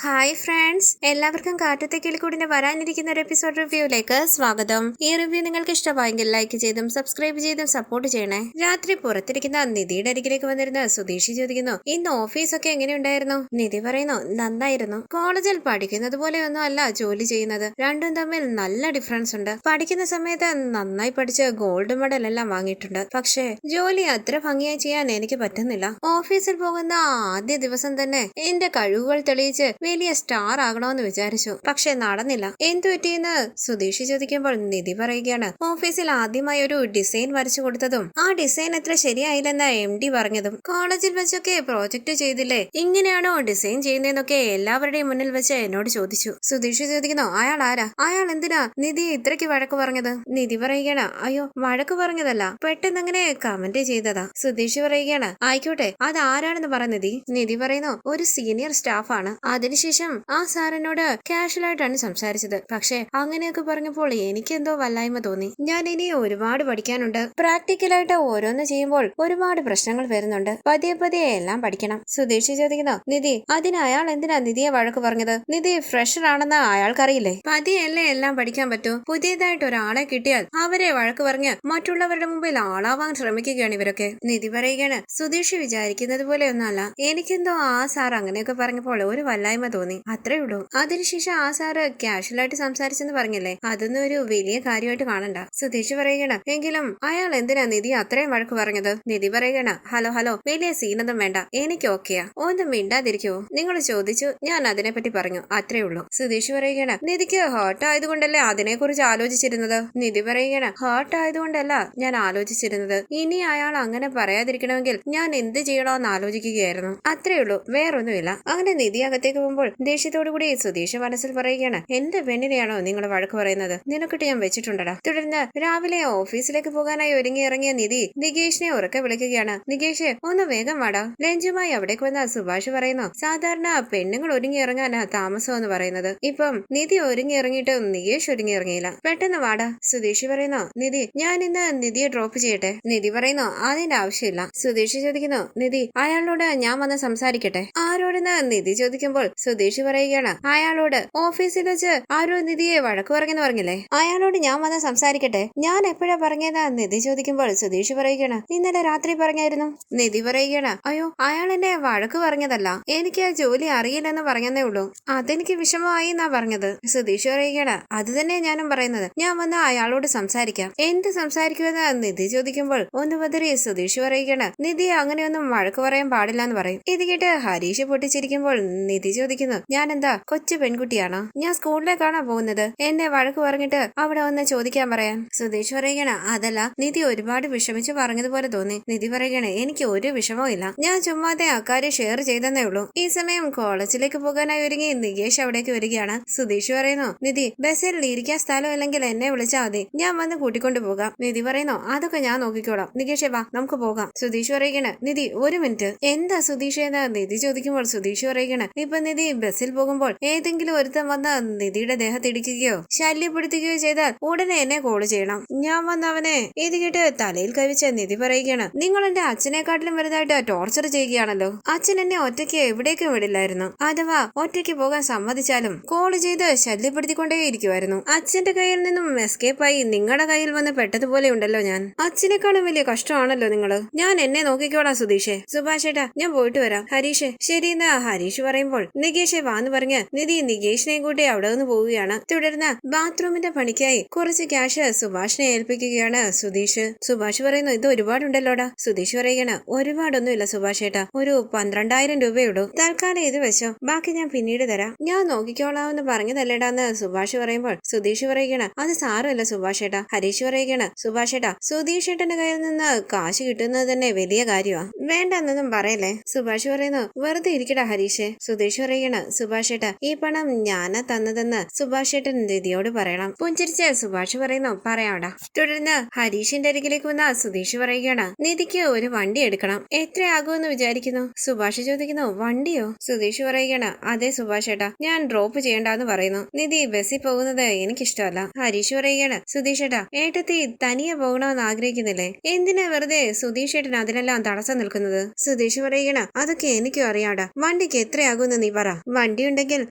Hi friends, എല്ലാവർക്കും കാറ്റത്തെ കിളിക്കൂടിന് വരാനിരിക്കുന്ന ഒരു എപ്പിസോഡ് റിവ്യൂയിലേക്ക് സ്വാഗതം. ഈ റിവ്യൂ നിങ്ങൾക്ക് ഇഷ്ടമായെങ്കിൽ ലൈക്ക് ചെയ്തും സബ്സ്ക്രൈബ് ചെയ്തും സപ്പോർട്ട് ചെയ്യണേ. രാത്രി പുറത്തിരിക്കുന്ന നിധിയുടെ അരികിലേക്ക് വന്നിരുന്ന സുധീഷ് ചോദിക്കുന്നു, ഇന്ന് ഓഫീസൊക്കെ എങ്ങനെയുണ്ടായിരുന്നു? നിധി പറയുന്നു, നന്നായിരുന്നു. കോളേജിൽ പഠിക്കുന്നത് പോലെയൊന്നും അല്ല ജോലി ചെയ്യുന്നത്. രണ്ടും തമ്മിൽ നല്ല ഡിഫറൻസ് ഉണ്ട്. പഠിക്കുന്ന സമയത്ത് നന്നായി പഠിച്ച് ഗോൾഡ് മെഡൽ എല്ലാം വാങ്ങിയിട്ടുണ്ട്. പക്ഷേ ജോലി അത്ര ഭംഗിയായി ചെയ്യാൻ എനിക്ക് പറ്റുന്നില്ല. ഓഫീസിൽ പോകുന്ന ആദ്യ ദിവസം തന്നെ എന്റെ കഴിവുകൾ തെളിയിച്ച് വലിയ സ്റ്റാർ ആകണമെന്ന് വിചാരിച്ചു. പക്ഷെ നടന്നില്ല. എന്തു പറ്റിയെന്ന് സുധീഷ് ചോദിക്കുമ്പോൾ നിധി പറയുകയാണ്, ഓഫീസിൽ ആദ്യമായി ഒരു ഡിസൈൻ വരച്ചു കൊടുത്തതും ആ ഡിസൈൻ അത്ര ശരിയായില്ലെന്ന MD പറഞ്ഞതും കോളേജിൽ വെച്ചൊക്കെ പ്രോജക്ട് ചെയ്തില്ലേ, ഇങ്ങനെയാണോ ഡിസൈൻ ചെയ്യുന്നതെന്നൊക്കെ എല്ലാവരുടെയും മുന്നിൽ വെച്ച് എന്നോട് ചോദിച്ചു. സുധീഷ് ചോദിക്കുന്നു, അയാൾ ആരാ? അയാൾ എന്തിനാ നിധിയെ ഇത്രയ്ക്ക് വഴക്ക് പറഞ്ഞത്? നിധി പറയുകയാണ്, അയ്യോ വഴക്ക് പറഞ്ഞതല്ല, പെട്ടെന്ന് അങ്ങനെ കമന്റ് ചെയ്തതാ. സുധീഷ് പറയുകയാണ്, ആയിക്കോട്ടെ, അത് ആരാണെന്ന് പറ നിധി. നിധി പറയുന്നു, ഒരു സീനിയർ സ്റ്റാഫാണ്. അതിനുശേഷം ആ സാറിനോട് കാഷ്വലായിട്ടാണ് സംസാരിച്ചത്. പക്ഷെ അങ്ങനെയൊക്കെ പറഞ്ഞപ്പോൾ എനിക്കെന്തോ വല്ലായ്മ തോന്നി. ഞാൻ ഇനി ഒരുപാട് പഠിക്കാനുണ്ട്. പ്രാക്ടിക്കലായിട്ട് ഓരോന്ന് ചെയ്യുമ്പോൾ ഒരുപാട് പ്രശ്നങ്ങൾ വരുന്നുണ്ട്. പതിയെ പതിയെ എല്ലാം പഠിക്കണം. സുധീഷ് ചോദിക്കുന്നു, നിധി അതിന് അയാൾ എന്തിനാ നിധിയെ വഴക്ക് പറഞ്ഞത്? നിധി ഫ്രഷർ ആണെന്ന് അയാൾക്കറിയില്ലേ? പതിയല്ലേ എല്ലാം പഠിക്കാൻ പറ്റൂ. പുതിയതായിട്ട് ഒരാളെ കിട്ടിയാൽ അവരെ വഴക്ക് പറഞ്ഞ് മറ്റുള്ളവരുടെ മുമ്പിൽ ആളാവാൻ ശ്രമിക്കുകയാണ് ഇവരൊക്കെ. നിധി പറയുകയാണ്, സുധീഷ് വിചാരിക്കുന്നത് പോലെ ഒന്നല്ല. എനിക്കെന്തോ ആ സാർ അങ്ങനെയൊക്കെ പറഞ്ഞപ്പോൾ ഒരു വല്ലായ്മ തോന്നി, അത്രേ ഉള്ളൂ. അതിനുശേഷം ആ സാറ് കാഷ്വലായിട്ട് സംസാരിച്ചെന്ന് പറഞ്ഞില്ലേ, അതൊന്നും ഒരു വലിയ കാര്യമായിട്ട് കാണണ്ട. സുധീഷ് പറയുകയാണ്, എങ്കിലും അയാൾ എന്തിനാ നിധി അത്രയും വഴക്ക് പറഞ്ഞത്? നിധി പറയുകയാണ്, ഹലോ ഹലോ, വലിയ സീനൊന്നും വേണ്ട, എനിക്ക് ഓക്കെയാ. ഒന്നും മിണ്ടാതിരിക്കുവോ? നിങ്ങൾ ചോദിച്ചു, ഞാൻ അതിനെപ്പറ്റി പറഞ്ഞു, അത്രേ ഉള്ളൂ. സുധീഷ് പറയുകയാണ്, നിധിക്ക് ഹേർട്ട് ആയതുകൊണ്ടല്ലേ അതിനെക്കുറിച്ച് ആലോചിച്ചിരുന്നത്? നിധി പറയുകയാണ്, ഹേർട്ട് ആയതുകൊണ്ടല്ല ഞാൻ ആലോചിച്ചിരുന്നത്. ഇനി അയാൾ അങ്ങനെ പറയാതിരിക്കണമെങ്കിൽ ഞാൻ എന്ത് ചെയ്യണമെന്ന് ആലോചിക്കുകയായിരുന്നു. അത്രേ ഉള്ളൂ, വേറൊന്നുമില്ല. അങ്ങനെ നിധി അകത്തേക്ക് പോകുമ്പോൾ ദേഷ്യത്തോടു കൂടി സുധീഷ് മനസ്സിൽ പറയുകയാണ്, എന്റെ പെണ്ണിനെയാണോ നിങ്ങൾ വഴക്ക് പറയുന്നത്? നിനക്കിട്ട് ഞാൻ വെച്ചിട്ടുണ്ടടാ. തുടർന്ന് രാവിലെ ഓഫീസിലേക്ക് പോകാനായി ഒരുങ്ങി ഇറങ്ങിയ നിധി നികേഷിനെ ഉറക്കെ വിളിക്കുകയാണ്, നികേഷ് ഒന്ന് വേഗം വാടാ. ലഞ്ചുമായി അവിടേക്ക് വന്ന സുഭാഷ് പറയുന്നു, സാധാരണ പെണ്ണുങ്ങൾ ഒരുങ്ങി ഇറങ്ങാനാ താമസം എന്ന് പറയുന്നത്. ഇപ്പം നിധി ഒരുങ്ങി ഇറങ്ങിയിട്ട് നികേഷ് ഒരുങ്ങി ഇറങ്ങിയില്ല. പെട്ടെന്ന് വാടാ. സുധീഷ് പറയുന്നു, നിധി ഞാൻ ഇന്ന് നിധിയെ ഡ്രോപ്പ് ചെയ്യട്ടെ? നിധി പറയുന്നു, അതിന്റെ ആവശ്യമില്ല. സുധീഷ് ചോദിക്കുന്നു, നിധി അയാളോട് ഞാൻ വന്ന് സംസാരിക്കട്ടെ? ആരോടെന്ന് നിധി ചോദിക്കുമ്പോൾ സുധീഷ് പറയുകയാണ്, അയാളോട്. ഓഫീസിൽ വെച്ച് ആരോ നിധിയെ വഴക്ക് പറഞ്ഞെന്ന് പറഞ്ഞില്ലേ, അയാളോട് ഞാൻ വന്ന് സംസാരിക്കട്ടെ? ഞാൻ എപ്പോഴാ പറഞ്ഞതാ? നിധി ചോദിക്കുമ്പോൾ സുധീഷ് പറയുകയാണ്, ഇന്നലെ രാത്രി പറഞ്ഞായിരുന്നു. നിധി പറയുകയാണ്, അയ്യോ അയാൾ എന്നെ വഴക്ക് പറഞ്ഞതല്ല, എനിക്ക് ആ ജോലി അറിയില്ലെന്ന് പറഞ്ഞതേ ഉള്ളൂ. അതെനിക്ക് വിഷമമായി എന്നാ പറഞ്ഞത്. സുധീഷ് പറയുകയാണ്, അത് തന്നെ ഞാനും പറയുന്നത്. ഞാൻ വന്ന് അയാളോട് സംസാരിക്കാം. എന്ത് സംസാരിക്കുമെന്ന് നിധി ചോദിക്കുമ്പോൾ ഒന്ന് പതറി സുധീഷ് പറയുകയാണ്, നിധി അങ്ങനെയൊന്നും വഴക്ക് പറയാൻ പാടില്ല എന്ന് പറയും. ഇത് കേട്ട് ഹരീഷ് പൊട്ടിച്ചിരിക്കുമ്പോൾ നിധി ചോദിക്കുന്നു, ഞാൻ എന്താ കൊച്ചു പെൺകുട്ടിയാണോ? ഞാൻ സ്കൂളിലേക്കാണോ പോകുന്നത്? എന്നെ വഴക്ക് പറഞ്ഞിട്ട് അവിടെ വന്ന് ചോദിക്കാൻ പറയാൻ? സുധീഷ് പറയുകയാണ്, അതല്ല, നിധി ഒരുപാട് വിഷമിച്ച് പറഞ്ഞതുപോലെ തോന്നി. നിധി പറയുകയാണ്, എനിക്ക് ഒരു വിഷമവും ഇല്ല, ഞാൻ ചുമ്മാതെ അക്കാര്യം ഷെയർ ചെയ്തെന്നേ ഉള്ളൂ. ഈ സമയം കോളേജിലേക്ക് പോകാനായി ഒരുങ്ങി നികേഷ് അവിടേക്ക് വരികയാണ്. സുധീഷ് പറയുന്നു, നിധി ബസ്സിൽ ഇരിക്കാൻ സ്ഥലം ഇല്ലെങ്കിൽ എന്നെ വിളിച്ചാൽ മതി, ഞാൻ വന്ന് കൂട്ടിക്കൊണ്ടു പോകാം. നിധി പറയുന്നു, അതൊക്കെ ഞാൻ നോക്കിക്കോളാം. നികേഷ് വാ, നമുക്ക് പോകാം. സുധീഷ് പറയുകയാണ്, നിധി ഒരു മിനിറ്റ്. എന്താ സുധീഷ് എന്ന് നിധി ചോദിക്കുമ്പോൾ സുധീഷ് പറയുകയാണ്, ഇപ്പൊ നിധി ബസ്സിൽ പോകുമ്പോൾ ഏതെങ്കിലും ഒരുത്തം വന്ന് നിധിയുടെ ദേഹത്തിടിക്കുകയോ ശല്യപ്പെടുത്തുകയോ ചെയ്താൽ ഉടനെ എന്നെ കോൾ ചെയ്യണം. ഞാൻ വന്ന് അവനെ. ഇത് കേട്ട് തലയിൽ കവിച്ച നിധി പറയുകയാണ്, നിങ്ങൾ എന്റെ അച്ഛനെക്കാട്ടിലും വലുതായിട്ട് ടോർച്ചർ ചെയ്യുകയാണല്ലോ. അച്ഛൻ എന്നെ ഒറ്റയ്ക്ക് എവിടേക്കും വിടില്ലായിരുന്നു. അഥവാ ഒറ്റയ്ക്ക് പോകാൻ സമ്മതിച്ചാലും കോൾ ചെയ്ത് ശല്യപ്പെടുത്തിക്കൊണ്ടേയിരിക്കുമായിരുന്നു. അച്ഛന്റെ കയ്യിൽ നിന്നും എസ്കേപ്പായി നിങ്ങളുടെ കയ്യിൽ വന്ന് പെട്ടതുപോലെ ഉണ്ടല്ലോ ഞാൻ. അച്ഛനെക്കാളും വലിയ കഷ്ടമാണല്ലോ നിങ്ങള്. ഞാൻ എന്നെ നോക്കിക്കോളാം സുധീഷേ. സുഭാഷേട്ടാ ഞാൻ പോയിട്ട് വരാം. ഹരീഷ് ശരിയെന്ന് ഹരീഷ് പറയുമ്പോൾ നികേഷ് വാന്ന് പറഞ്ഞ് നിധി നികേഷിനെ കൂട്ടി അവിടെ നിന്ന് പോവുകയാണ്. തുടർന്ന് ബാത്റൂമിന്റെ പണിക്കായി കുറച്ച് ക്യാഷ് സുഭാഷിനെ ഏൽപ്പിക്കുകയാണ് സുധീഷ്. സുഭാഷ് പറയുന്നു, ഇത് ഒരുപാടുണ്ടല്ലോടാ. സുധീഷ് പറയുകയാണ്, ഒരുപാടൊന്നുമില്ല സുഭാഷ് ഏട്ടാ, ഒരു 12,000 രൂപയുള്ളൂ. തൽക്കാലം ഇത് വെച്ചോ, ബാക്കി ഞാൻ പിന്നീട് തരാം. ഞാൻ നോക്കിക്കോളാമെന്ന് പറഞ്ഞതല്ലേടാന്ന് സുഭാഷ് പറയുമ്പോൾ സുധീഷ് പറയുകയാണ്, അത് സാരമല്ല സുഭാഷ് ഏട്ടാ. ഹരീഷ് പറയുകയാണ്, സുഭാഷ് ഏട്ടാ സുധീഷ് ഏട്ടന്റെ കയ്യിൽ നിന്ന് കാശ് കിട്ടുന്നത് തന്നെ വലിയ കാര്യമാണ്, വേണ്ടെന്നൊന്നും പറയല്ലേ. സുഭാഷ് പറയുന്നു, വെറുതെ ഇരിക്കടാ ഹരീഷ്. സുധീഷ് പറയുകയാണ്, സുഭാഷ് ഏട്ടാ ഈ പണം ഞാനാ തന്നതെന്ന് സുഭാഷ് ഏട്ടൻ നിധിയോട് പറയണം. പുഞ്ചിരിച്ച് സുഭാഷ് പറയുന്നു, പറയാടാ. തുടർന്ന് ഹരീഷിന്റെ അരികിലേക്ക് വന്ന സുധീഷ് പറയുകയാണ്, നിധിക്ക് ഒരു വണ്ടി എടുക്കണം. എത്രയാകുമെന്ന് വിചാരിക്കുന്നു? സുഭാഷ് ചോദിക്കുന്നു, വണ്ടിയോ? സുധീഷ് പറയുകയാണ്, അതെ സുഭാഷ് ഏട്ടാ, ഞാൻ ഡ്രോപ്പ് ചെയ്യണ്ടെന്ന് പറയുന്നു. നിധി ബസ്സിൽ പോകുന്നത് എനിക്കിഷ്ടമല്ല. ഹരീഷ് പറയുകയാണ്, സുധീഷ് ഏട്ടാ ഏട്ടത്തി തനിയെ പോകണമെന്ന് ആഗ്രഹിക്കുന്നില്ലേ? എന്തിനാ വെറുതെ സുധീഷ് ഏട്ടൻ അതിനെല്ലാം തടസ്സം നിൽക്കുന്നത്? സുധീഷ് പറയുകയാണ്, അതൊക്കെ എനിക്കും അറിയാടാ, വണ്ടിക്ക് എത്രയാകുമെന്ന് നീ പറ. വണ്ടി ഉണ്ടെങ്കിൽ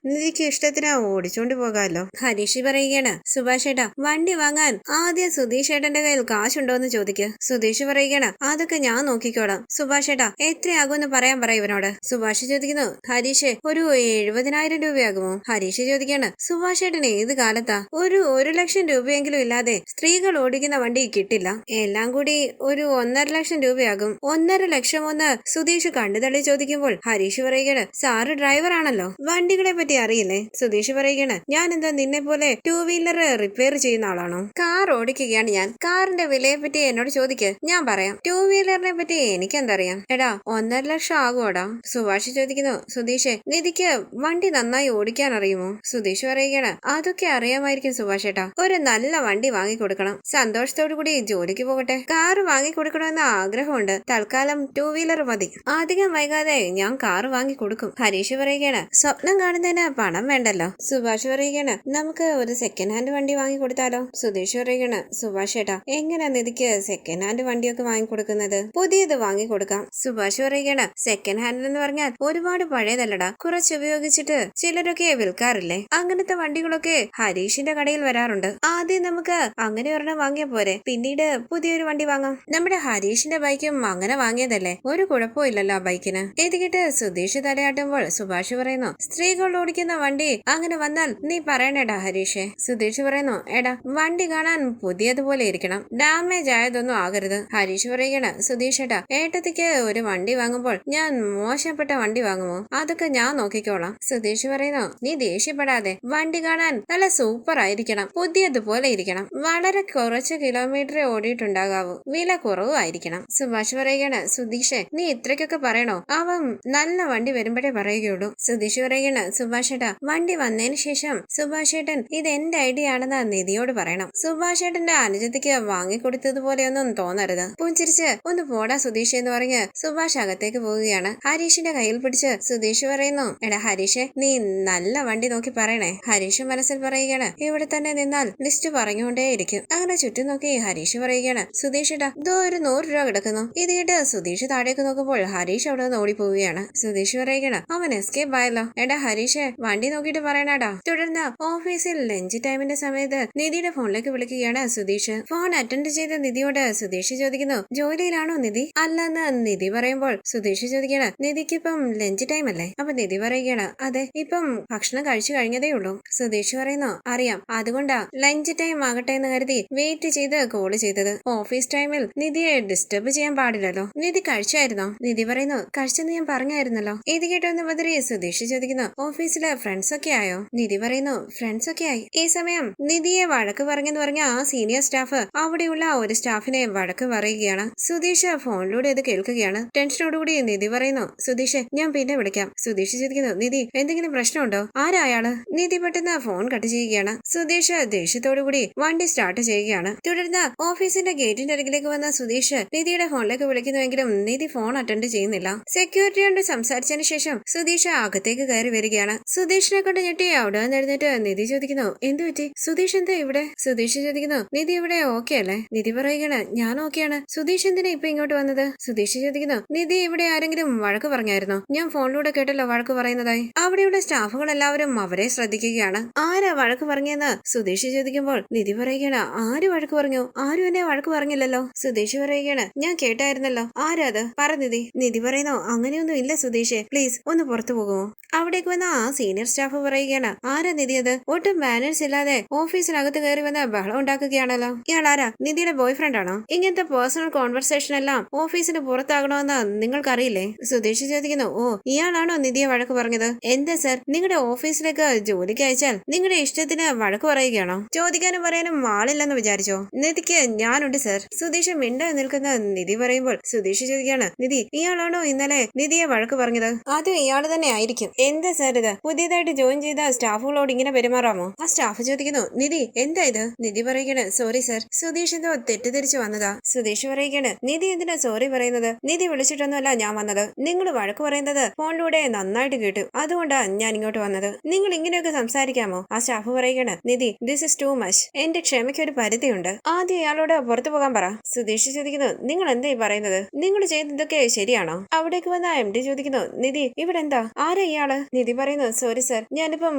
നിധിക്ക് ഇഷ്ടത്തിന് ഓടിച്ചോണ്ട് പോകാമല്ലോ. ഹരീഷ് പറയുകയാണ്, സുഭാഷ് ഏട്ടാ വണ്ടി വാങ്ങാൻ ആദ്യം സുധീഷ് ഏട്ടന്റെ കയ്യിൽ കാശുണ്ടോ എന്ന് ചോദിക്ക്. സുധീഷ് പറയുകയാണ്, അതൊക്കെ ഞാൻ നോക്കിക്കോളാം. സുഭാഷ് ഏട്ടാ എത്രയാകുമെന്ന് പറയാൻ പറ ഇവനോട്. സുഭാഷ് ചോദിക്കുന്നു, ഹരീഷ് ഒരു 70,000 രൂപയാകുമോ? ഹരീഷ് ചോദിക്കാണ്, സുഭാഷ് ഏട്ടൻ ഏത് കാലത്താ 1,00,000 രൂപയെങ്കിലും ഇല്ലാതെ സ്ത്രീകൾ ഓടിക്കുന്ന വണ്ടി കിട്ടില്ല. എല്ലാം കൂടി ഒരു 1,50,000 രൂപയാകും. 1,50,000 ഒന്ന് സുധീഷ് കണ്ടുതള്ളി ചോദിക്കുമ്പോൾ ഹരീഷ് പറയുകയാണ്, സാറ് ഡ്രൈവർ ആണല്ലോ, വണ്ടികളെ പറ്റി അറിയില്ലേ? സുധീഷ് പറയുകയാണ്, ഞാൻ എന്താ നിന്നെ പോലെ 2 വീലർ റിപ്പയർ ചെയ്യുന്ന ആളാണോ? കാർ ഓടിക്കുകയാണ് ഞാൻ. കാറിന്റെ വിലയെ പറ്റി എന്നോട് ചോദിക്ക്, ഞാൻ പറയാം. 2 വീലറിനെ പറ്റി എനിക്കെന്തറിയാം? എടാ 1,50,000 ആകുമോടാ? സുഭാഷ് ചോദിക്കുന്നു, സുധീഷേ നിധിക്ക് വണ്ടി നന്നായി ഓടിക്കാൻ അറിയുമോ? സുധീഷ് പറയുകയാണ്, അതൊക്കെ അറിയാമായിരിക്കും സുഭാഷ് ഏട്ടാ. ഒരു നല്ല വണ്ടി വാങ്ങിക്കൊടുക്കണം. സന്തോഷത്തോടു കൂടി ജോലിക്ക് പോകട്ടെ. കാർ വാങ്ങിക്കൊടുക്കണമെന്ന ആഗ്രഹമുണ്ട്. തൽക്കാലം 2 വീലർ മതി. അധികം വൈകാതെ ഞാൻ കാർ വാങ്ങിക്കൊടുക്കും. ഹരീഷ് പറയുകയാണ്, സ്വപ്നം കാണുന്നതിന് പണം വേണ്ടല്ലോ. സുഭാഷ് പറയുകയാണ്, നമുക്ക് ഒരു സെക്കൻഡ് ഹാൻഡ് വണ്ടി വാങ്ങിക്കൊടുത്താലോ? സുധീഷ് പറയുകയാണ്, സുഭാഷ് ഏട്ടാ എങ്ങനെ നിധിക്ക് സെക്കൻഡ് ഹാൻഡ് വണ്ടിയൊക്കെ വാങ്ങിക്കൊടുക്കുന്നത്? പുതിയത് വാങ്ങിക്കൊടുക്കാം. സുഭാഷ് പറയുകയാണ്, സെക്കൻഡ് ഹാൻഡ് എന്ന് പറഞ്ഞാൽ ഒരുപാട് പഴയതല്ലടാ, കുറച്ച് ഉപയോഗിച്ചിട്ട് ചിലരൊക്കെ വിൽക്കാറില്ലേ, അങ്ങനത്തെ വണ്ടികളൊക്കെ ഹരീഷിന്റെ കടയിൽ വരാറുണ്ട്. ആദ്യം നമുക്ക് അങ്ങനെ ഒരെണ്ണം വാങ്ങിയ പോരെ, പിന്നീട് പുതിയൊരു വണ്ടി വാങ്ങാം. നമ്മുടെ ഹരീഷിന്റെ ബൈക്കും അങ്ങനെ വാങ്ങിയതല്ലേ, ഒരു കുഴപ്പമില്ലല്ലോ ആ ബൈക്കിന്. ഇത് കേട്ട് സുധീഷ് തലയാട്ടുമ്പോൾ സുഭാഷ് പറയുന്നു, സ്ത്രീകൾ ഓടിക്കുന്ന വണ്ടി അങ്ങനെ വന്നാൽ നീ പറയണേടാ ഹരീഷേ. സുധീഷ് പറയുന്നു, എടാ വണ്ടി കാണാൻ പുതിയതുപോലെ ഇരിക്കണം, ഡാമേജ് ആയതൊന്നും ആകരുത്. ഹരീഷ് പറയുകയാണ്, സുധീഷ് ഏട്ടാ ഏട്ടത്തിക്ക് ഒരു വണ്ടി വാങ്ങുമ്പോൾ ഞാൻ മോശപ്പെട്ട വണ്ടി വാങ്ങുമോ? അതൊക്കെ ഞാൻ നോക്കിക്കോളാം. സുധീഷ് പറയുന്നു, നീ ദേഷ്യപ്പെടാതെ, വണ്ടി കാണാൻ നല്ല സൂപ്പർ ആയിരിക്കണം, പുതിയതുപോലെ ഇരിക്കണം, വളരെ കുറച്ച് കിലോമീറ്ററേ ഓടിയിട്ടുണ്ടാകാവൂ, വില കുറവായിരിക്കണം. സുഭാഷ് പറയുകയാണ്, സുധീഷേ നീ ഇത്രയ്ക്കൊക്കെ പറയണോ? അവൻ നല്ല വണ്ടി വരുമ്പോഴേ പറയുകയുള്ളൂ. സുധീഷ് പറയുകയാണ്, സുഭാഷ് ഏട്ടാ വണ്ടി വന്നതിന് ശേഷം സുഭാഷ് ഏട്ടൻ ഇത് എന്റെ ഐഡിയ ആണെന്ന് നിധിയോട് പറയണം. സുഭാഷ് ഏട്ടന്റെ അനുജത്തിക്ക് വാങ്ങിക്കൊടുത്തതുപോലെയൊന്നും തോന്നരുത്. പുഞ്ചിരിച്ച് ഒന്ന് പോടാ സുധീഷ് എന്ന് പറഞ്ഞ് സുഭാഷ് അകത്തേക്ക് പോവുകയാണ്. ഹരീഷിന്റെ കയ്യിൽ പിടിച്ച് സുധീഷ് പറയുന്നു, എടാ ഹരീഷെ നീ നല്ല വണ്ടി നോക്കി പറയണേ. ഹരീഷ് മനസ്സിൽ പറയുകയാണ്, ഇവിടെ തന്നെ നിന്നാൽ ലിസ്റ്റ് പറഞ്ഞുകൊണ്ടേയിരിക്കും. അങ്ങനെ ചുറ്റും നോക്കി ഹരീഷ് പറയുകയാണ്, സുധീഷ് ഏട്ടാ ഇതോ ഒരു 100 രൂപ കിടക്കുന്നു. ഇത് കേട്ട് സുധീഷ് താഴേക്ക് നോക്കുമ്പോൾ ഹരീഷ് അവിടെ നിന്ന് ഓടിപ്പോവുകയാണ്. സുധീഷ് പറയുകയാണ്, അവൻ എസ്കേപ്പ് ആയല്ലോ. എടാ ഹരീഷെ വണ്ടി നോക്കിയിട്ട് പറയണടാ. തുടർന്ന് ഓഫീസിൽ ലഞ്ച് ടൈമിന്റെ സമയത്ത് നിധിയുടെ ഫോണിലേക്ക് വിളിക്കുകയാണ് സുധീഷ്. ഫോൺ അറ്റൻഡ് ചെയ്ത നിധിയോട് സുധീഷ് ചോദിക്കുന്നു, ജോലിയിലാണോ നിധി? അല്ലെന്ന് നിധി പറയുമ്പോൾ സുധീഷ് ചോദിക്കുകയാണ്, നിധിക്കിപ്പം ലഞ്ച് ടൈം അല്ലേ? അപ്പൊ നിധി പറയുകയാണ്, അതെ ഇപ്പം ഭക്ഷണം കഴിച്ചു കഴിഞ്ഞതേ ഉള്ളൂ. സുധീഷ് പറയുന്നു, അറിയാം, അതുകൊണ്ടാ ലഞ്ച് ടൈം ആകട്ടെ എന്ന് കരുതി വെയിറ്റ് ചെയ്ത് കോള് ചെയ്തത്. ഓഫീസ് ടൈമിൽ നിധിയെ ഡിസ്റ്റർബ് ചെയ്യാൻ പാടില്ലല്ലോ. നിധി കഴിച്ചായിരുന്നോ? നിധി പറയുന്നു, കഴിച്ചെന്ന് ഞാൻ പറഞ്ഞായിരുന്നല്ലോ. ഇത് കേട്ടൊന്ന് ബദറി സുധീഷ് ചോദിക്കുന്നു, ഓഫീസിലെ ഫ്രണ്ട്സ് ഒക്കെ ആയോ? നിധി പറയുന്നു, ഫ്രണ്ട്സ് ഒക്കെ ആയി. ഈ സമയം നിധിയെ വഴക്ക് പറഞ്ഞെന്ന് പറഞ്ഞ ആ സീനിയർ സ്റ്റാഫ് അവിടെയുള്ള ഒരു സ്റ്റാഫിനെ വഴക്ക് പറയുകയാണ്. സുധീഷ് ഫോണിലൂടെ ഇത് കേൾക്കുകയാണ്. ടെൻഷനോടുകൂടി നിധി പറയുന്നു, സുധീഷ് ഞാൻ പിന്നെ വിളിക്കാം. സുധീഷ് ചോദിക്കുന്നു, നിധി എന്തെങ്കിലും പ്രശ്നമുണ്ടോ? ആരാ അയാള്? നിധി പെട്ടെന്ന് ഫോൺ കട്ട് ചെയ്യുകയാണ്. സുധീഷ് ദേഷ്യത്തോടുകൂടി വണ്ടി സ്റ്റാർട്ട് ചെയ്യുകയാണ്. തുടർന്ന് ഓഫീസിന്റെ ഗേറ്റിന്റെ അരികിലേക്ക് വന്ന സുധീഷ് നിധിയുടെ ഫോണിലേക്ക് വിളിക്കുന്നുവെങ്കിലും നിധി ഫോൺ അറ്റൻഡ് ചെയ്യുന്നില്ല. സെക്യൂരിറ്റിയോട് സംസാരിച്ചതിന് ശേഷം സുധീഷ് അകത്തേക്ക് കയറി വരികയാണ്. സുധീഷിനെ കൊണ്ട് ഞെട്ടി അവിടെ എഴുന്നേറ്റ് നിധി ചോദിക്കുന്നു, എന്തു പറ്റി? സുധീഷ് എന്താ ഇവിടെ? സുധീഷ് ചോദിക്കുന്നു, നിധി ഇവിടെ ഓക്കെ അല്ലേ? നിധി പറയുകയാണ്, ഞാൻ ഓക്കെയാണ്. സുധീഷ് എന്തിനാ ഇപ്പൊ ഇങ്ങോട്ട് വന്നത്? സുധീഷ് ചോദിക്കുന്നു, നിധി ഇവിടെ ആരെങ്കിലും വഴക്ക് പറഞ്ഞായിരുന്നോ? ഞാൻ ഫോണിലൂടെ കേട്ടല്ലോ വഴക്ക് പറയുന്നതായി. അവിടെയുള്ള സ്റ്റാഫുകൾ എല്ലാവരും അവരെ ശ്രദ്ധിക്കുകയാണ്. ആരാ വഴക്ക് പറഞ്ഞെന്ന് സുധീഷ് ചോദിക്കുമ്പോൾ നിധി പറയുകയാണ്, ആര് വഴക്ക് പറഞ്ഞു? ആരും എന്നെ വഴക്ക് പറഞ്ഞില്ലല്ലോ. സുധീഷ് പറയുകയാണ്, ഞാൻ കേട്ടായിരുന്നല്ലോ. ആരാ അത്? പറ നിധി. നിധി പറയുന്നു, അങ്ങനെയൊന്നും ഇല്ല സുധീഷേ, പ്ലീസ് ഒന്ന് പുറത്തു പോകുമോ? അവിടേക്ക് വന്ന ആ സീനിയർ സ്റ്റാഫ് പറയുകയാണ്, ആരാ നിധി അത്? ഒട്ടും ബാനേഴ്സ് ഇല്ലാതെ ഓഫീസിനകത്ത് കയറി വന്ന് ബഹളം ഉണ്ടാക്കുകയാണല്ലോ. ഇയാൾ ആരാ? നിധിയുടെ ബോയ് ഫ്രണ്ട് ആണോ? ഇങ്ങനത്തെ പേഴ്സണൽ കോൺവെർസേഷൻ എല്ലാം ഓഫീസിന് പുറത്താകണമെന്ന് നിങ്ങൾക്കറിയില്ലേ? സുധീഷ് ചോദിക്കുന്നു, ഓ ഇയാളാണോ നിധിയെ വഴക്ക് പറഞ്ഞത്? എന്താ സർ, നിങ്ങളുടെ ഓഫീസിലേക്ക് ജോലിക്ക് അയച്ചാൽ നിങ്ങളുടെ ഇഷ്ടത്തിന് വഴക്ക് പറയുകയാണോ? ചോദിക്കാനും പറയാനും ആളില്ലെന്ന് വിചാരിച്ചോ? നിധിക്ക് ഞാനുണ്ട് സർ. സുധീഷ് മിണ്ട നിൽക്കുന്ന നിധി പറയുമ്പോൾ സുധീഷ് ചോദിക്കുകയാണ്, നിധി ഇയാളാണോ ഇന്നലെ നിധിയെ വഴക്ക് പറഞ്ഞത്? അത് ഇയാൾ തന്നെ ആയിരിക്കും. എന്താ സർ ഇത്? പുതിയതായിട്ട് ജോയിൻ ചെയ്ത സ്റ്റാഫുകളോട് ഇങ്ങനെ പെരുമാറാമോ? ആ സ്റ്റാഫ് ചോദിക്കുന്നു, നിധി എന്താ ഇത്? നിധി പറയുകയാണ്, സോറി സർ, സുധീഷ് എന്തോ തെറ്റിദ്ധരിച്ചു വന്നതാ. സുധീഷ് പറയുകയാണ്, നിധി എന്തിനാ സോറി പറയുന്നത്? നിധി വിളിച്ചിട്ടൊന്നുമല്ല ഞാൻ വന്നത്. നിങ്ങൾ വഴക്ക് പറയുന്നത് ഫോണിലൂടെ നന്നായിട്ട് കേട്ടു, അതുകൊണ്ടാ ഞാൻ ഇങ്ങോട്ട് വന്നത്. നിങ്ങൾ ഇങ്ങനെയൊക്കെ സംസാരിക്കാമോ? ആ സ്റ്റാഫ് പറയുകയാണ്, നിധി ദിസ് ഇസ് ടു മച്ച്. എന്റെ ക്ഷമയ്ക്ക് ഒരു പരിധിയുണ്ട്. ആദ്യം ഇയാളോട് പുറത്തു പോകാൻ പറ. സുധീഷ് ചോദിക്കുന്നു, നിങ്ങൾ എന്തായി പറയുന്നത്? നിങ്ങൾ ചെയ്തതൊക്കെ ശരിയാണോ? അവിടേക്ക് വന്ന MD ചോദിക്കുന്നു, നിധി ഇവിടെ എന്താ? ആരാ ഇയാള്? നിധി പറയുന്നു സോറി സർ, ഞാനിപ്പം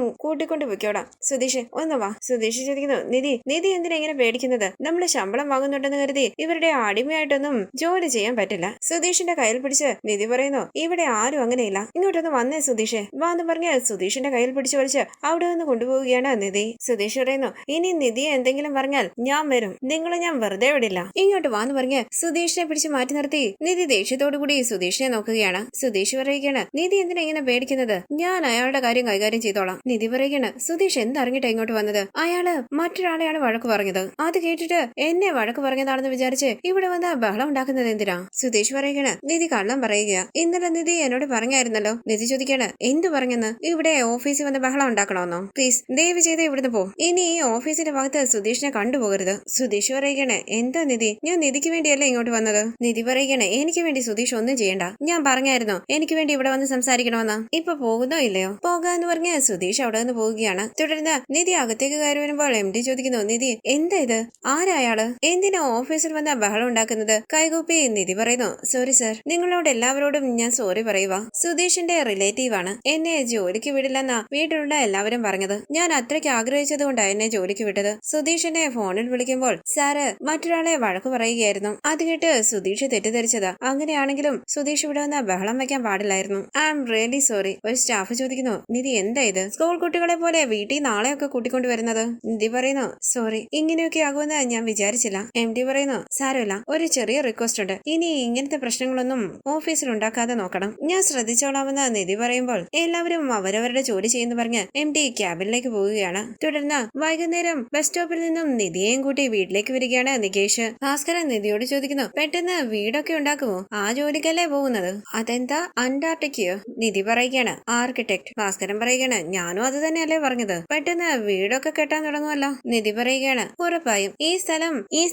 കൂട്ടിക്കൊണ്ട് പൊയ്ക്കോടാം. സുധീഷ് ഒന്ന് വാ. സുധീഷ് ചോദിക്കുന്നു നിധി എന്തിനാ ഇങ്ങനെ പേടിക്കുന്നത്? നമ്മള് ശമ്പളം വാങ്ങുന്നുണ്ടെന്ന് കരുതി ഇവരുടെ അടിമയായിട്ടൊന്നും ജോലി ചെയ്യാൻ പറ്റില്ല. സുധീഷിന്റെ കയ്യിൽ പിടിച്ച് നിധി പറയുന്നു ഇവിടെ ആരും അങ്ങനെയില്ല, ഇങ്ങോട്ടൊന്ന് വന്നേ സുധീഷ് വാന്ന് പറഞ്ഞ് സുധീഷിന്റെ കയ്യിൽ പിടിച്ചു വലിച്ച് അവിടെ നിന്ന് കൊണ്ടുപോവുകയാണ് നിധി. സുധീഷ് പറയുന്നു ഇനി നിധിയെ എന്തെങ്കിലും പറഞ്ഞാൽ ഞാൻ വരും, നിങ്ങളെ ഞാൻ വെറുതെ വിടില്ല, ഇങ്ങോട്ട് വാന്ന് പറഞ്ഞ് സുധീഷിനെ പിടിച്ച് മാറ്റി നിർത്തി നിധി ദേഷ്യത്തോടു കൂടി സുധീഷിനെ നോക്കുകയാണ്. സുധീഷ് പറയുകയാണ് നിധി എന്തിനാ ഇങ്ങനെ പേടിക്കുന്നത്? ഞാൻ അയാളുടെ കാര്യം കൈകാര്യം ചെയ്തോളാം. നിധി പറയുകയാണ് സുധീഷ് എന്തറിഞ്ഞിട്ടാ ഇങ്ങോട്ട് വന്നത്? അയാള് മറ്റൊരാളെയാണ് വഴക്ക് പറഞ്ഞത്, അത് കേട്ടിട്ട് എന്നെ വഴക്ക് പറഞ്ഞതാണെന്ന് വിചാരിച്ച് ഇവിടെ വന്ന് ബഹളം ഉണ്ടാക്കുന്നത് എന്തിനാ? സുധീഷ് പറയുകയാണ് നിധി കള്ളം പറയുക, ഇന്നലെ നിധി എന്നോട് പറഞ്ഞായിരുന്നല്ലോ. നിധി ചോദിക്കാണ് എന്തു പറഞ്ഞെന്ന്? ഇവിടെ ഓഫീസിൽ വന്ന് ബഹളം ഉണ്ടാക്കണമെന്നോ? പ്ലീസ് ദയവ് ചെയ്ത് ഇവിടുന്ന് പോ, ഇനി ഈ ഓഫീസിന്റെ ഭാഗത്ത് സുധീഷിനെ കണ്ടുപോകരുത്. സുധീഷ് പറയുകയാണ് എന്താ നിധി, ഞാൻ നിധിക്ക് വേണ്ടിയല്ലേ ഇങ്ങോട്ട് വന്നത്? നിധി പറയുകയാണ് എനിക്ക് വേണ്ടി സുധീഷ് ഒന്നും ചെയ്യണ്ട, ഞാൻ പറഞ്ഞായിരുന്നു എനിക്ക് വേണ്ടി ഇവിടെ വന്ന് സംസാരിക്കണമെന്ന്. ഇപ്പൊ പോകുന്നോ ഇല്ലയോ? പോകാന്ന് പറഞ്ഞ് സുധീഷ് അവിടെ നിന്ന് പോവുകയാണ്. തുടർന്ന് നിധി അകത്തേക്ക് കയറി വരുമ്പോൾ MD ചോദിക്കുന്നു നിധി എന്താ ഇത്? ആരായാള്? എന്തിനാ ഓഫീസിൽ വന്ന ബഹളം ഉണ്ടാക്കുന്നത്? കൈകൂപ്പി നിധി പറയുന്നു സോറി സർ, നിങ്ങളോട് എല്ലാവരോടും ഞാൻ സോറി പറയുക. സുധീഷിന്റെ റിലേറ്റീവ് ആണ്, എന്നെ ജോലിക്ക് വിടില്ലെന്നാ വീട്ടിലുള്ള എല്ലാവരും പറഞ്ഞത്. ഞാൻ അത്രയ്ക്ക് ആഗ്രഹിച്ചത് കൊണ്ടാ എന്നെ ജോലിക്ക് വിട്ടത്. സുധീഷിനെ ഫോണിൽ വിളിക്കുമ്പോൾ സാറ് മറ്റൊരാളെ വഴക്ക് പറയുകയായിരുന്നു, അത് കേട്ട് സുധീഷ് തെറ്റിദ്ധരിച്ചതാ. അങ്ങനെയാണെങ്കിലും സുധീഷ് ഇവിടെ വന്ന ബഹളം വെക്കാൻ പാടില്ലായിരുന്നു. I am really sorry. ഒരു സ്റ്റാഫ് ചോദിക്കുന്നു നിധി എന്താ ഇത്? സ്കൂൾ കുട്ടികളെ പോലെ വീട്ടിൽ നാളെയൊക്കെ കൂട്ടിക്കൊണ്ടുവരുന്നത്? നിധി പറയുന്നു സോറി, ഇങ്ങനെയൊക്കെ ആകുമെന്ന് ഞാൻ വിചാരിച്ചില്ല. MD പറയുന്നു സാരമില്ല, ഒരു ചെറിയ റിക്വസ്റ്റ് ഉണ്ട്, ഇനി ഇങ്ങനത്തെ പ്രശ്നങ്ങളൊന്നും ഓഫീസിൽ ഉണ്ടാക്കാതെ നോക്കണം, ഞാൻ ശ്രദ്ധിച്ചോളാമെന്ന് നിധി പറയുമ്പോൾ എല്ലാവരും അവരവരുടെ ജോലി ചെയ്യുന്നു പറഞ്ഞ് MD ക്യാബിനിലേക്ക് പോവുകയാണ്. തുടർന്ന് വൈകുന്നേരം ബസ് സ്റ്റോപ്പിൽ നിന്നും നിധിയെയും കൂട്ടി വീട്ടിലേക്ക് വരികയാണ് നികേഷ്. ഭാസ്കരൻ നിധിയോട് ചോദിക്കുന്നു പെട്ടെന്ന് വീടൊക്കെ ഉണ്ടാക്കുമോ? ആ ജോലിക്കല്ലേ പോകുന്നത്? അതെന്താ അന്റാർട്ടിക്കയോ? നിധി പറയുകയാണ് ആർക്കിടെക്ട്. ഭാസ്കരൻ പറയുകയാണ് ഞാനും അത് തന്നെയല്ലേ പറഞ്ഞത്, പെട്ടെന്ന് വീടൊക്കെ കെട്ടാൻ തുടങ്ങുമല്ലോ. നിധി പറയുകയാണ് ഉറപ്പായും ഈ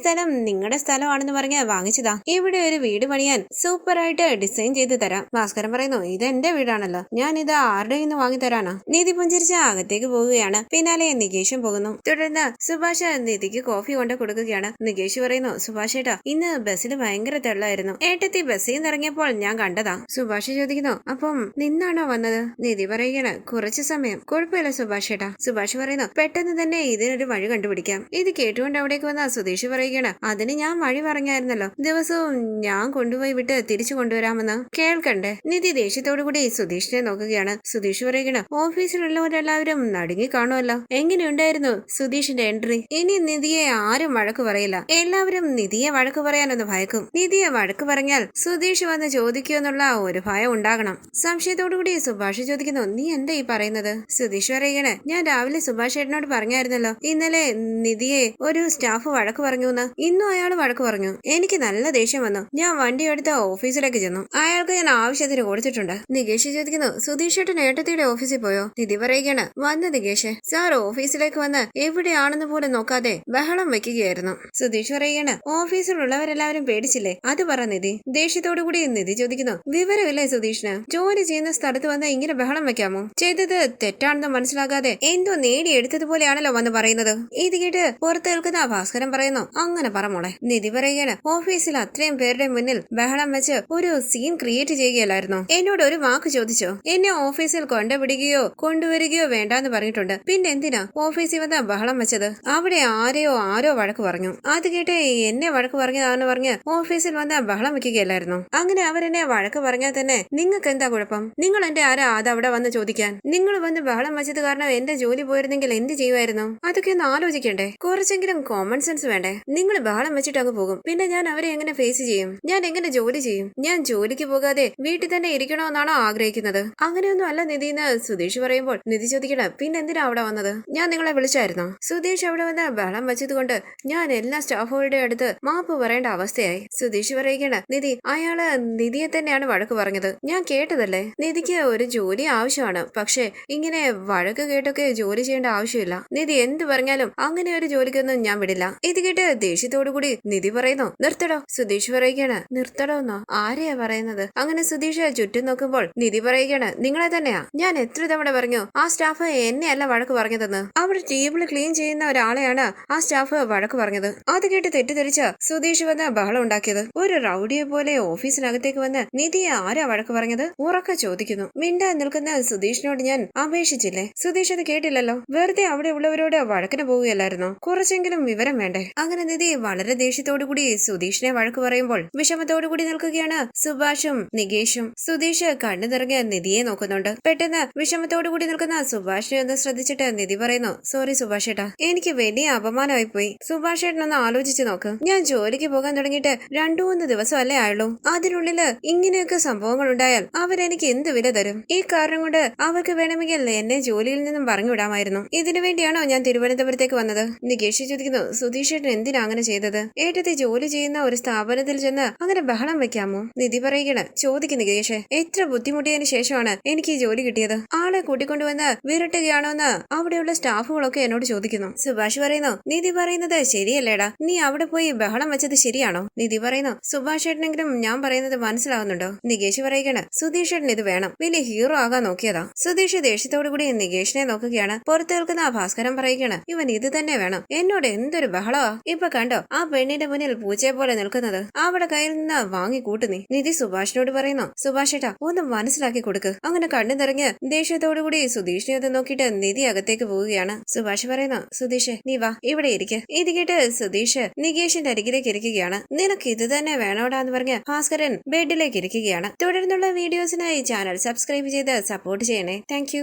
സ്ഥലം നിങ്ങളുടെ സ്ഥലമാണെന്ന് പറഞ്ഞ് വാങ്ങിച്ചതാ, ഇവിടെ ഒരു വീട് പണിയാൻ സൂപ്പറായിട്ട് ഡിസൈൻ ചെയ്ത് തരാം. ഭാസ്കരൻ പറയുന്നു ഇതെന്റെ വീടാണല്ലോ, ഞാൻ ഇത് ആരുടെ നിന്ന് വാങ്ങി തരാനാ? നിധി പുഞ്ചിരിച്ച് അകത്തേക്ക് പോവുകയാണ്. പിന്നാലെ നികേഷും പോകുന്നു. തുടർന്ന് സുഭാഷ് നിധിക്ക് കോഫി കൊണ്ട് കൊടുക്കുകയാണ്. നികേഷ് പറയുന്നു സുഭാഷ് ഏട്ടാ ഇന്ന് ബസ്സിൽ ഭയങ്കര തെള്ളായിരുന്നു, ഏട്ടത്തി ബസ്സിൽ നിന്ന് ഇറങ്ങിയപ്പോൾ ഞാൻ കണ്ടതാ. സുഭാഷ് ചോദിക്കുന്നു അപ്പം നിന്നാണോ വന്നത്? നിധി പറയുകയാണ് കുറച്ചു സമയം. കുഴപ്പമില്ല സുഭാഷ് ഏട്ടാ. സുഭാഷ് പറയുന്നു പെട്ടെന്ന് തന്നെ ഇതിനൊരു വഴി കണ്ടുപിടിക്കാം. ഇത് കേട്ടുകൊണ്ട് അവിടേക്ക് വന്ന സുധീഷ് പറയുകയാണ് അതിന് ഞാൻ വഴി പറഞ്ഞായിരുന്നല്ലോ, ദിവസവും ഞാൻ കൊണ്ടുപോയി വിട്ട് തിരിച്ചു കൊണ്ടുവരാമെന്ന്. കേൾക്കണ്ടേ? നിധി ദേഷ്യത്തോടു കൂടി സുധീഷിനെ നോക്കുകയാണ്. സുധീഷ് പറയുകയാണ് ഓഫീസിലുള്ളവരെല്ലാവരും നടുങ്ങി കാണുമല്ലോ, എങ്ങനെയുണ്ടായിരുന്നു സുധീഷിന്റെ എൻട്രി? ഇനി നിധിയെ ആരും വഴക്ക് പറയില്ല, എല്ലാവരും നിധിയെ വഴക്ക് പറയാനൊന്ന് ഭയക്കും. നിധിയെ വഴക്ക് പറഞ്ഞാൽ സുധീഷ് വന്ന് ചോദിക്കുമെന്നുള്ള ഒരു ഭയം ഉണ്ടാകണം. സംശയത്തോടുകൂടി സുഭാഷ് ചോദിക്കുന്നു നീ എന്താ ഈ പറയുന്നത്? സുധീഷ് പറയുകയാണ് ഞാൻ രാവിലെ സുഭാഷ് ഏട്ടനോട് പറഞ്ഞായിരുന്നല്ലോ ഇന്നലെ നിധിയെ ഒരു സ്റ്റാഫ് വഴക്ക് പറഞ്ഞൂന്ന്. ഇന്നും അയാൾ വഴക്ക് പറഞ്ഞു, എനിക്ക് നല്ല ദേഷ്യം വന്നു. ഞാൻ വണ്ടി എടുത്ത് ഓഫീസിലേക്ക് ചെന്നു, അയാൾക്ക് ഞാൻ ആവശ്യത്തിന് കൊടുത്തിട്ടുണ്ട്. നികേഷ് ചോദിക്കുന്നു സുധീഷ് ഏട്ടൻ ഏട്ടത്തിയുടെ ഓഫീസിൽ പോയോ? നിധി പറയുകയാണ് വന്ന് നികേഷ് സാർ ഓഫീസിലേക്ക് വന്ന് എവിടെയാണെന്ന് പോലും നോക്കാതെ ബഹളം വെക്കുകയായിരുന്നു. സുധീഷ് പറയുകയാണ് ഓഫീസിലുള്ളവരെല്ലാവരും പേടിച്ചില്ലേ? അത് പറ നിധി. ദേഷ്യത്തോടു കൂടി നിധി ചോദിക്കുന്നു വിവരമില്ലേ സുധീഷിന്? ജോലി ചെയ്യുന്ന സ്ഥലത്ത് വന്ന് ഇങ്ങനെ ബഹളം വെക്കാമോ? ചെയ്തത് തെറ്റാണെന്ന് മനസ്സിലാകാതെ എന്തോ നേടിയെടുത്തതുപോലെയാണല്ലോ വന്ന് പറയുന്നത്. ഇത് കേട്ട് പുറത്ത് നിൽക്കുന്ന ഭാസ്കരൻ പറയുന്നു അങ്ങനെ പറ മോളെ. നിധി പറയുകയാണ് ഓഫീസിൽ അത്രയും പേരുടെ മുന്നിൽ ബഹളം വെച്ച് ഒരു സീൻ ക്രിയേറ്റ് ചെയ്യുകയല്ലായിരുന്നോ? എന്നോട് ഒരു വാക്ക് ചോദിച്ചോ? എന്നെ ഓഫീസിൽ കൊണ്ടുപിടിക്കുകയോ കൊണ്ടുവരികയോ വേണ്ടാന്ന് പറഞ്ഞിട്ടുണ്ട്, പിന്നെ എന്തിനാ ഓഫീസിൽ വന്ന് ബഹളം വെച്ചത്? അവിടെ ആരോ വഴക്ക് പറഞ്ഞു, അത് കേട്ട് എന്നെ വഴക്ക് പറഞ്ഞതാണെന്ന് പറഞ്ഞ് ഓഫീസിൽ വന്ന് ബഹളം വെക്കുകയല്ലായിരുന്നു. അങ്ങനെ അവരെന്നെ വഴക്ക് പറഞ്ഞാൽ തന്നെ നിങ്ങൾക്ക് എന്താ കുഴപ്പം? നിങ്ങൾ എന്റെ ആരാ അത് അവിടെ വന്ന് ചോദിക്കാൻ? നിങ്ങൾ വന്ന് ബഹളം വെച്ചത് കാരണം എന്റെ ജോലി പോയിരുന്നെങ്കിൽ എന്ത് ചെയ്യുമായിരുന്നു? അതൊക്കെ ഒന്ന് ആലോചിക്കണ്ടേ? കുറച്ചെങ്കിലും കോമൺ സെൻസ് വേണ്ടേ? നിങ്ങൾ ബഹളം വെച്ചിട്ട് അങ്ങ് പോകും, പിന്നെ ഞാൻ അവരെ എങ്ങനെ ഫേസ് ചെയ്യും? ഞാൻ എങ്ങനെ ജോലി ചെയ്യും? ഞാൻ ജോലിക്ക് പോകാതെ വീട്ടിൽ തന്നെ ഇരിക്കണമെന്നാണോ ആഗ്രഹിക്കുന്നത്? അങ്ങനെയൊന്നും അല്ല നിധി എന്ന് സുധീഷ് പറയുമ്പോൾ നിധി ചോദിക്കണം പിന്നെന്തിനാ അവിടെ വന്നത്? ഞാൻ നിങ്ങളെ വിളിച്ചായിരുന്നോ? സുധീഷ് അവിടെ വന്ന് ബഹളം വെച്ചത് കൊണ്ട് ഞാൻ എല്ലാ സ്റ്റാഫുകളുടെ അടുത്ത് മാപ്പ് പറയേണ്ട അവസ്ഥയായി. സുധീഷ് പറയുകയാണ് നിധി അയാള് നിധിയെ തന്നെയാണ് വഴക്ക് പറഞ്ഞത്, ഞാൻ കേട്ടതല്ലേ. നിധിക്ക് ഒരു ജോലി ആവശ്യമാണ്, പക്ഷെ ഇങ്ങനെ വഴക്ക് കേട്ടൊക്കെ ജോലി ചെയ്യേണ്ട ആവശ്യമില്ല. നിധി എന്ത് പറഞ്ഞാലും അങ്ങനെ ഒരു ജോലിക്കൊന്നും ഞാൻ വിടില്ല. ഇത് കേട്ട് ദേഷ്യത്തോടു കൂടി നിധി പറയുന്നു നിർത്തടോ. സുധീഷ് പറയുകയാണ് നിർത്തടോ എന്നോ? ആരെയാ പറയുന്നത്? അങ്ങനെ സുധീഷ് ചുറ്റും നോക്കുമ്പോൾ നിധി പറയുകയാണ് നിങ്ങളെ തന്നെയാ. ഞാൻ എത്ര തവണ പറഞ്ഞു ആ സ്റ്റാഫ് എന്നെയല്ല വഴക്ക് പറഞ്ഞതെന്ന്. അവിടെ ടേബിൾ ക്ലീൻ ചെയ്യുന്ന ഒരാളെയാണ് ആ സ്റ്റാഫ് വഴക്ക് പറഞ്ഞത്. അത് കേട്ട് തെറ്റിദ്ധരിച്ച സുധീഷ് വന്ന് ബഹളം ഉണ്ടാക്കിയത്. ഒരു റൗഡിയെ പോലെ ഓഫീസിനകത്തേക്ക് വന്ന് നിധിയെ ആരാ വഴക്ക് പറഞ്ഞത്? ഉറക്കെ ചോദിക്കുന്നു. മിണ്ടാൻ നിൽക്കുന്ന സുധീഷിനോട് ഞാൻ അപേക്ഷിച്ചില്ലേ? സുധീഷ് അത് കേട്ടില്ലല്ലോ. വെറുതെ അവിടെ ഉള്ളവരോട് വഴക്കിന് പോവുകയല്ലായിരുന്നോ? കുറച്ചെങ്കിലും വിവരം വേണ്ടേ? അങ്ങനെ നിധി വളരെ ദേഷ്യത്തോടുകൂടി സുധീഷിനെ വഴക്ക് പറയുമ്പോൾ വിഷമത്തോടുകൂടി നിൽക്കുകയാണ് സുഭാഷും നികേഷും. സുധീഷ് കണ്ണു നിറഞ്ഞ നിധിയെ നോക്കുന്നുണ്ട്. പെട്ടെന്ന് വിഷമത്തോടുകൂടി നിൽക്കുന്ന സുഭാഷിനെ ഒന്ന് ശ്രദ്ധിച്ചിട്ട് നിധി പറയുന്നു, സോറി സുഭാഷ് ഏട്ടാ, എനിക്ക് വലിയ അപമാനമായി പോയി. സുഭാഷ് ഏട്ടനൊന്ന് ആലോചിച്ച് നോക്ക്. ഞാൻ ജോലിക്ക് പോകാൻ തുടങ്ങിയിട്ട് 2-3 ദിവസമല്ലേ ആയുള്ളൂ. അതിനുള്ളില് ഇങ്ങനെയൊക്കെ സംഭവങ്ങൾ ഉണ്ടായാൽ അവരെനിക്ക് എന്ത് വില തരും? ഈ കാരണം കൊണ്ട് അവർക്ക് വേണമെങ്കിൽ എന്നെ ജോലിയിൽ നിന്നും പറഞ്ഞു വിടാമായിരുന്നു. ഇതിനു വേണ്ടിയാണോ ഞാൻ തിരുവനന്തപുരത്തേക്ക് വന്നത്? നികേഷ് ചോദിക്കുന്നു, സുധീഷ് ഏട്ടൻ എന്തിനാ അങ്ങനെ ചെയ്തത്? ഏട്ടത്തി ജോലി ചെയ്യുന്ന ഒരു സ്ഥാപനത്തിൽ ചെന്ന് അങ്ങനെ ബഹളം വെക്കാമോ? നിധി പറയുകയാണ്, ചോദിക്കുന്നു നികേഷ്, എത്ര ബുദ്ധിമുട്ടിയതിനു ശേഷമാണ് എനിക്ക് ഈ ജോലി കിട്ടിയത്. ആളെ കൂട്ടിക്കൊണ്ടുവന്ന് വിരട്ടുകയാണോന്ന് അവിടെയുള്ള സ്റ്റാഫുകളൊക്കെ എന്നോട് ചോദിക്കുന്നു. സുഭാഷ് പറയുന്നു, നിധി പറയുന്നത് ശരിയല്ലേടാ, നീ അവിടെ പോയി ബഹളം വെച്ചത് ശരിയാണോ? നിധി പറയുന്നു, സുഭാഷ് ഏട്ടനെങ്കിലും ഞാൻ പറയുന്നത് മനസ്സിലാവുന്നുണ്ടോ? നികേഷ് പറയുകയാണ്, സുധീഷ് ഏട്ടൻ ഇത് വേണം, വലിയ ഹീറോ ആകാൻ നോക്കിയതാ. സുധീഷ് ദേഷ്യത്തോടു കൂടി നികേഷിനെ നോക്കുകയാണ്. പുറത്ത് നിൽക്കുന്ന ആ ഭാസ്കരൻ പറയുകയാണ്, ഇവൻ ഇത് തന്നെ വേണം, എന്നോട് എന്തൊരു ബഹളമാ. ഇപ്പൊ കണ്ടോ ആ പെണ്ണിന്റെ മുന്നിൽ പൂച്ചയെ പോലെ നിൽക്കുന്നത്, അവിടെ കയ്യിൽ നിന്ന് വാങ്ങി കൂട്ടുന്നീ. നിധി സുഭാഷിനോട് പറയുന്നു, സുഭാഷ് ഏട്ടാ ഒന്ന് മനസ്സിലാക്കി കൊടുക്ക്. അങ്ങനെ കണ്ണു നിറഞ്ഞ് ദേഷ്യത്തോടുകൂടി സുധീഷിനെ ഒന്ന് നോക്കിയിട്ട് നിധി അകത്തേക്ക് പോവുകയാണ്. സുഭാഷ് പറയുന്നു, സുധീഷ് നീ വാ, ഇവിടെ ഇരിക്ക്. ഇത് കേട്ട് സുധീഷ് നികേഷിന്റെ അരികിലേക്ക് ഇരിക്കുകയാണ്. നിനക്ക് ഇത് തന്നെ വേണോടാന്ന് പറഞ്ഞ് ഭാസ്കരൻ ബെഡിലേക്ക് ഇരിക്കുകയാണ്. തുടർന്നുള്ള വീഡിയോസിനായി ചാനൽ സബ്സ്ക്രൈബ് ചെയ്ത് സപ്പോർട്ട് ചെയ്യണേ. താങ്ക്